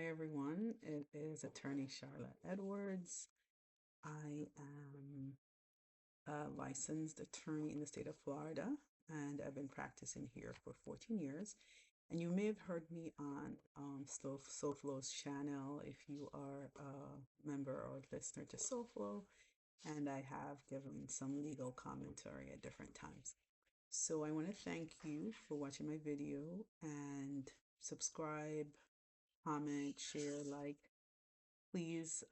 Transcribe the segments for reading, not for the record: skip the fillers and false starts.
everyone. It is attorney Charlotte Edwards. I am a licensed attorney in the state of Florida, and I've been practicing here for 14 years. And you may have heard me on SoFlo's channel if you are a member or listener to SoFlo, and I have given some legal commentary at different times. So I want to thank you for watching my video and subscribe, comment, share, like, please.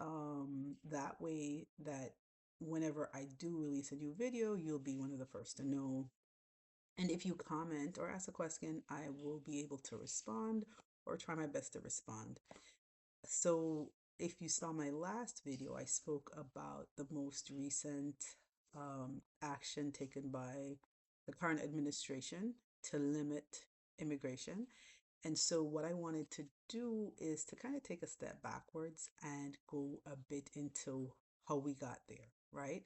That way that whenever I do release a new video, you'll be one of the first to know. And if you comment or ask a question, I will be able to respond or try my best to respond. So if you saw my last video, I spoke about the most recent action taken by the current administration to limit immigration. And so, what I wanted to do is to kind of take a step backwards and go a bit into how we got there, right?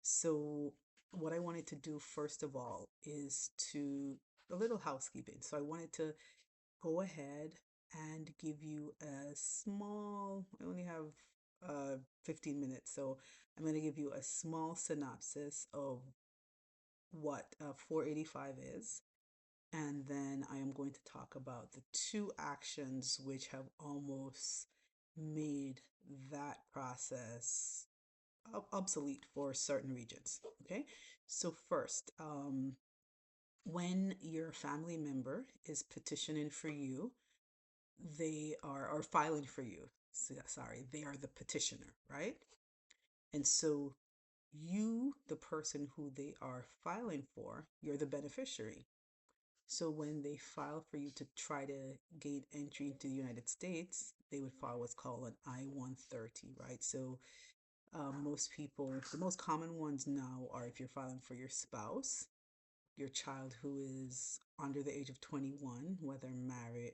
So, what I wanted to do first of all is to a little housekeeping. So, I wanted to go ahead and give you a small, I only have 15 minutes, so I'm going to give you a small synopsis of what 485 is. And then I am going to talk about the two actions which have almost made that process obsolete for certain regions. Okay, so first, when your family member is petitioning for you, they are, or filing for you. Sorry, they are the petitioner, right? And so you, the person who they are filing for, you're the beneficiary. So when they file for you to try to gain entry into the United States, they would file what's called an I-130, right? So most people, the most common ones now are if you're filing for your spouse, your child who is under the age of 21, whether married,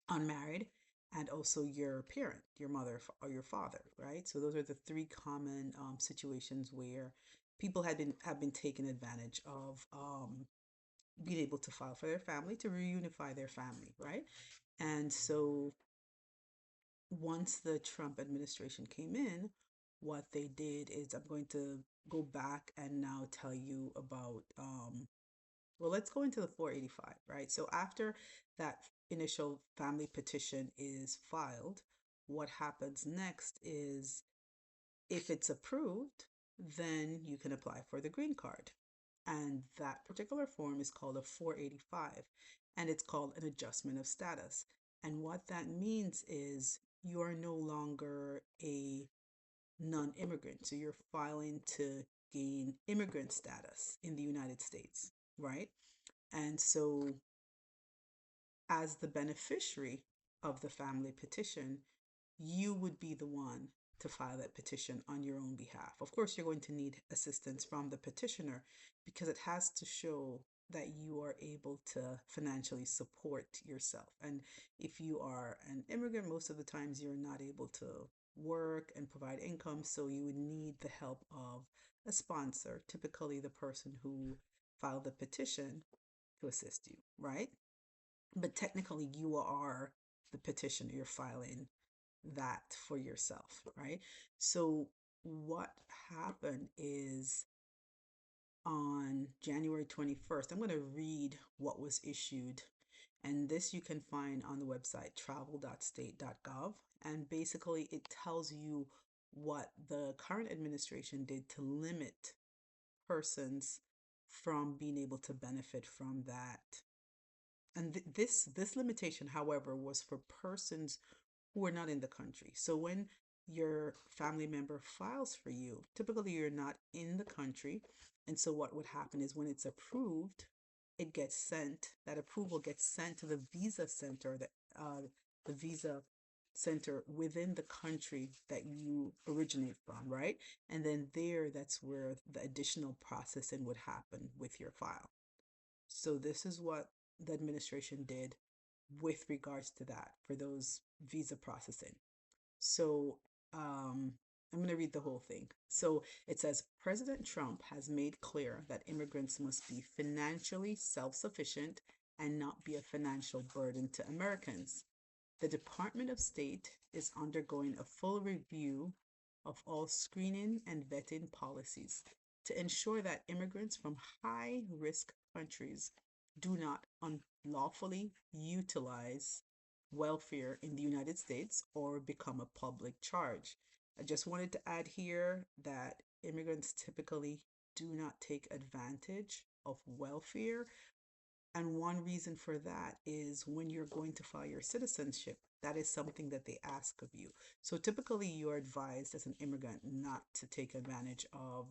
unmarried, and also your parent, your mother or your father, right? So those are the three common situations where people have been taken advantage of being able to file for their family to reunify their family, right? And so once the Trump administration came in, what they did is I'm going to go back and now tell you about well, let's go into the 485, right? So after that initial family petition is filed, what happens next is if it's approved, then you can apply for the green card. And that particular form is called a 485, and it's called an adjustment of status. And what that means is you are no longer a non-immigrant. So you're filing to gain immigrant status in the United States, right? And so, as the beneficiary of the family petition, you would be the one to file that petition on your own behalf. Of course, you're going to need assistance from the petitioner because it has to show that you are able to financially support yourself. And if you are an immigrant, most of the times you're not able to work and provide income, so you would need the help of a sponsor, typically the person who filed the petition, to assist you, right? But technically, you are the petitioner. You're filing that for yourself, right? So, what happened is on January 21st, I'm going to read what was issued. And this you can find on the website travel.state.gov. And basically, it tells you what the current administration did to limit persons from being able to benefit from that. And this limitation, however, was for persons who are not in the country. So when your family member files for you, typically you're not in the country. And so what would happen is when it's approved, it gets sent, that approval gets sent to the visa center, the visa center within the country that you originate from, right? And then there, that's where the additional processing would happen with your file. So this is what the administration did with regards to that for those visa processing. So I'm going to read the whole thing. So it says President Trump has made clear that immigrants must be financially self sufficient and not be a financial burden to Americans. The Department of State is undergoing a full review of all screening and vetting policies to ensure that immigrants from high risk countries do not unlawfully utilize welfare in the United States or become a public charge. I just wanted to add here that immigrants typically do not take advantage of welfare. And one reason for that is when you're going to file your citizenship, that is something that they ask of you. So typically, you're advised as an immigrant not to take advantage of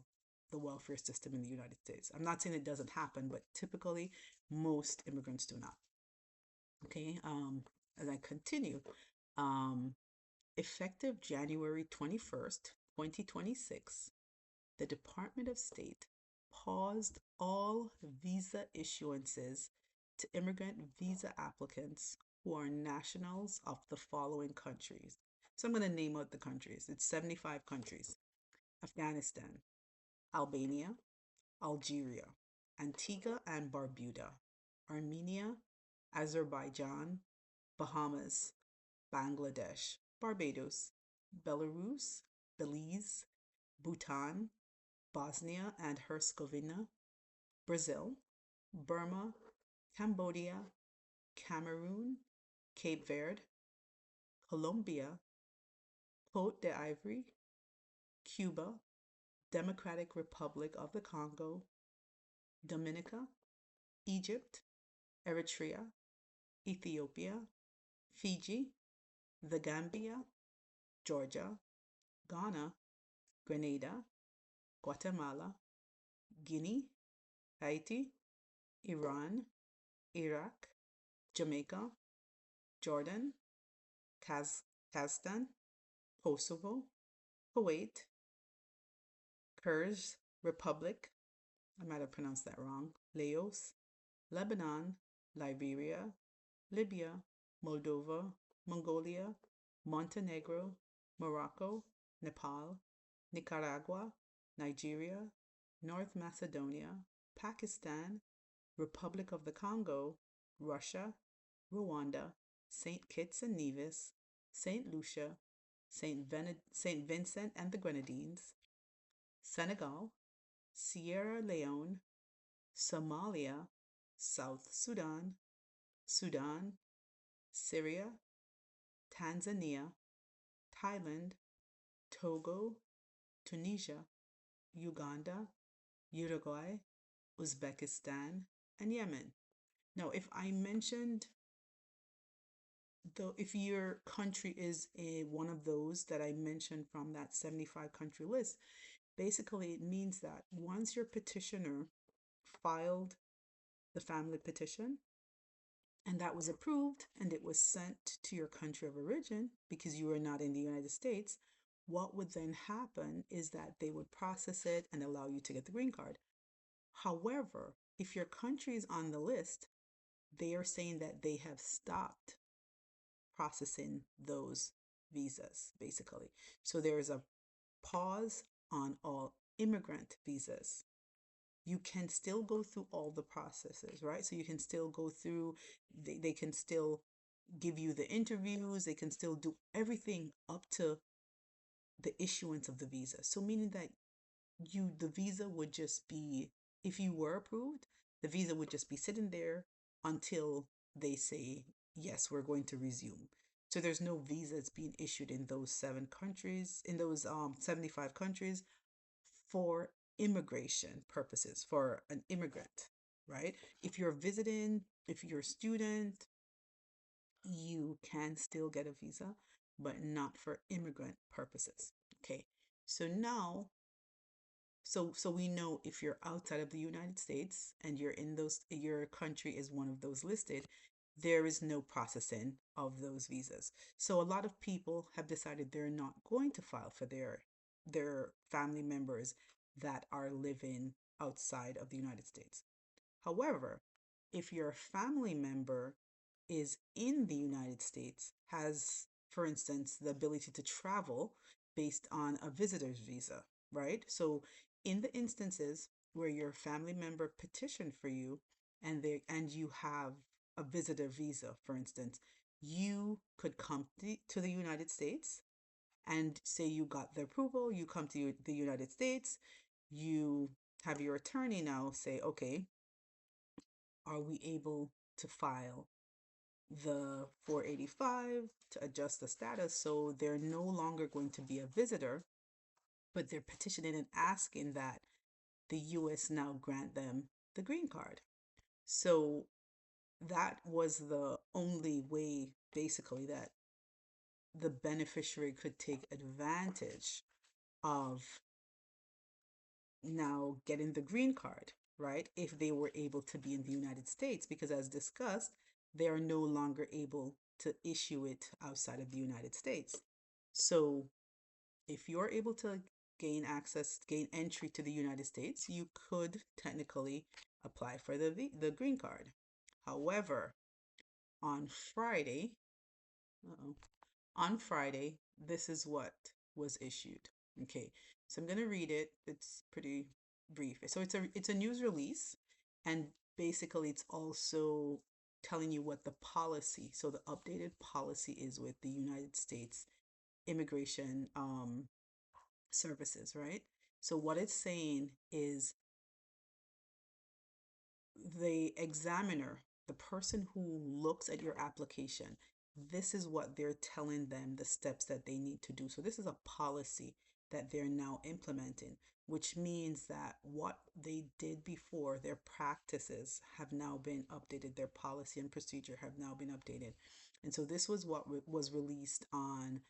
the welfare system in the United States. I'm not saying it doesn't happen, but typically, most immigrants do not. Okay, as I continue, um, effective January 21st, 2026, the Department of State paused all visa issuances to immigrant visa applicants who are nationals of the following countries. So I'm going to name out the countries. It's 75 countries: Afghanistan, Albania, Algeria, Antigua and Barbuda, Armenia, Azerbaijan, Bahamas, Bangladesh, Barbados, Belarus, Belize, Bhutan, Bosnia and Herzegovina, Brazil, Burma, Cambodia, Cameroon, Cape Verde, Colombia, Cote d'Ivoire, Cuba, Democratic Republic of the Congo, Dominica, Egypt, Eritrea, Ethiopia, Fiji, the Gambia, Georgia, Ghana, Grenada, Guatemala, Guinea, Haiti, Iran, Iraq, Jamaica, Jordan, Kazakhstan, Kosovo, Kuwait, Kyrgyz Republic, I might have pronounced that wrong, Laos, Lebanon, Liberia, Libya, Moldova, Mongolia, Montenegro, Morocco, Nepal, Nicaragua, Nigeria, North Macedonia, Pakistan, Republic of the Congo, Russia, Rwanda, St. Kitts and Nevis, St. Lucia, St. Vincent and the Grenadines, Senegal, Sierra Leone, Somalia, South Sudan, Sudan, Syria, Tanzania, Thailand, Togo, Tunisia, Uganda, Uruguay, Uzbekistan, and Yemen. Now, if your country is one of those that I mentioned from that 75 country list, basically it means that once your petitioner filed the family petition and that was approved and it was sent to your country of origin because you are not in the United States, what would then happen is that they would process it and allow you to get the green card. However, if your country is on the list, they are saying that they have stopped processing those visas, basically. So there is a pause on all immigrant visas. You can still go through all the processes, right? So you can still go through, they can still give you the interviews, they can still do everything up to the issuance of the visa. So meaning that the visa would just be, if you were approved, the visa would just be sitting there until they say, yes, we're going to resume. So there's no visas being issued in those 7 countries, in those 75 countries for immigration purposes, for an immigrant, right? If you're visiting, if you're a student, you can still get a visa, but not for immigrant purposes. Okay. So now, so we know if you're outside of the United States and you're in those, your country is one of those listed, there is no processing of those visas. So a lot of people have decided they're not going to file for their family members that are living outside of the United States. However, if your family member is in the United States, has, for instance, the ability to travel based on a visitor's visa, right? So in the instances where your family member petitioned for you and you have a visitor visa, for instance, you could come to the United States and say you got the approval, you come to the United States, you have your attorney now say, okay, are we able to file the 485 to adjust the status so they're no longer going to be a visitor, but they're petitioning and asking that the US now grant them the green card. So that was the only way, basically, that the beneficiary could take advantage of now getting the green card, right? If they were able to be in the United States, because as discussed, they are no longer able to issue it outside of the United States. So if you're able to gain entry to the United States, you could technically apply for the green card. However, on Friday, uh-oh, on Friday, this is what was issued. Okay, so I'm gonna read it. It's pretty brief. So it's a news release, and basically it's also telling you what the policy, so the updated policy is with the United States Immigration Services, right? So what it's saying is the examiner, the person who looks at your application, this is what they're telling them the steps that they need to do. So this is a policy that they're now implementing, which means that what they did before, their practices have now been updated, their policy and procedure have now been updated. And so this was what was released on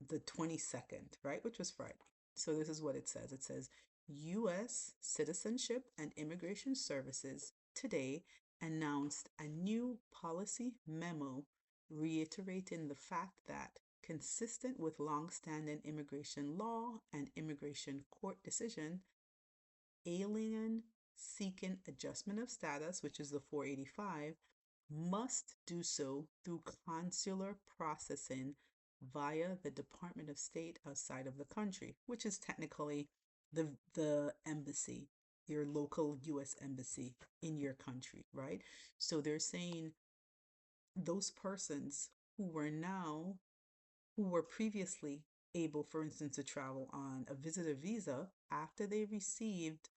the 22nd, right, which was Friday. So this is what it says. It says U.S. Citizenship and Immigration Services today announced a new policy memo reiterating the fact that, consistent with long-standing immigration law and immigration court decision, alien seeking adjustment of status, which is the 485, must do so through consular processing via the Department of State outside of the country, which is technically the embassy, your local US embassy in your country, right? So they're saying those persons who were previously able, for instance, to travel on a visitor visa after they received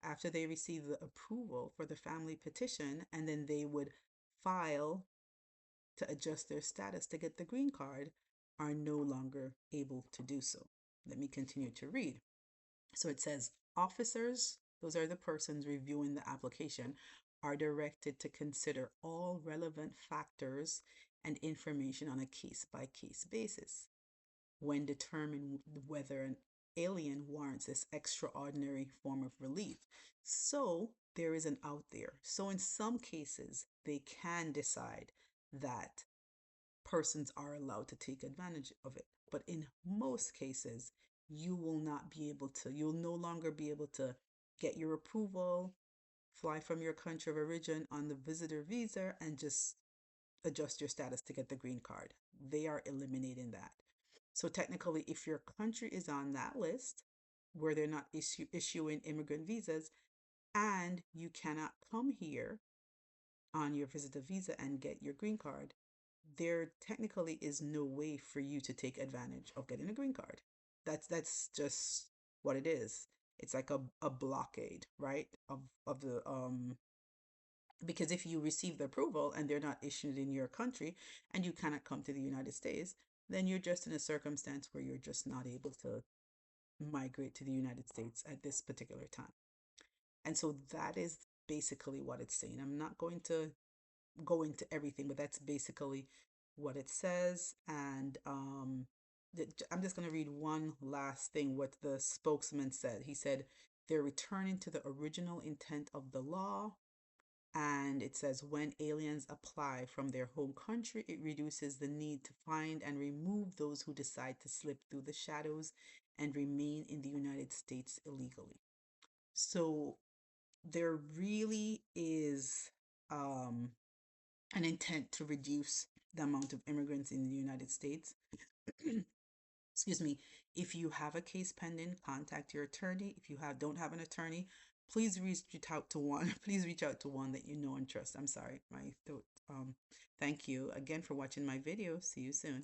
the approval for the family petition, and then they would file to adjust their status to get the green card, are no longer able to do so. Let me continue to read. So it says officers, those are the persons reviewing the application, are directed to consider all relevant factors and information on a case by case basis when determining whether an alien warrants this extraordinary form of relief. So there is an out there. So in some cases, they can decide that persons are allowed to take advantage of it. But in most cases, you'll no longer be able to get your approval, fly from your country of origin on the visitor visa, and just adjust your status to get the green card. They are eliminating that. So technically, if your country is on that list where they're not issuing immigrant visas, and you cannot come here on your visitor visa and get your green card, there technically is no way for you to take advantage of getting a green card. That's just what it is. It's like a blockade, right? Of the because if you receive the approval and they're not issued in your country and you cannot come to the United States, then you're just in a circumstance where you're just not able to migrate to the United States at this particular time. And so that is basically what it's saying. I'm not going to go into everything, but that's basically what it says. And I'm just going to read one last thing what the spokesman said. He said they're returning to the original intent of the law. And it says when aliens apply from their home country, it reduces the need to find and remove those who decide to slip through the shadows and remain in the United States illegally. So there really is an intent to reduce the amount of immigrants in the United States. Excuse me. If you have a case pending, contact your attorney. If you don't have an attorney, please reach out to one. Please reach out to one that you know and trust. I'm sorry, my throat. Thank you again for watching my video. See you soon.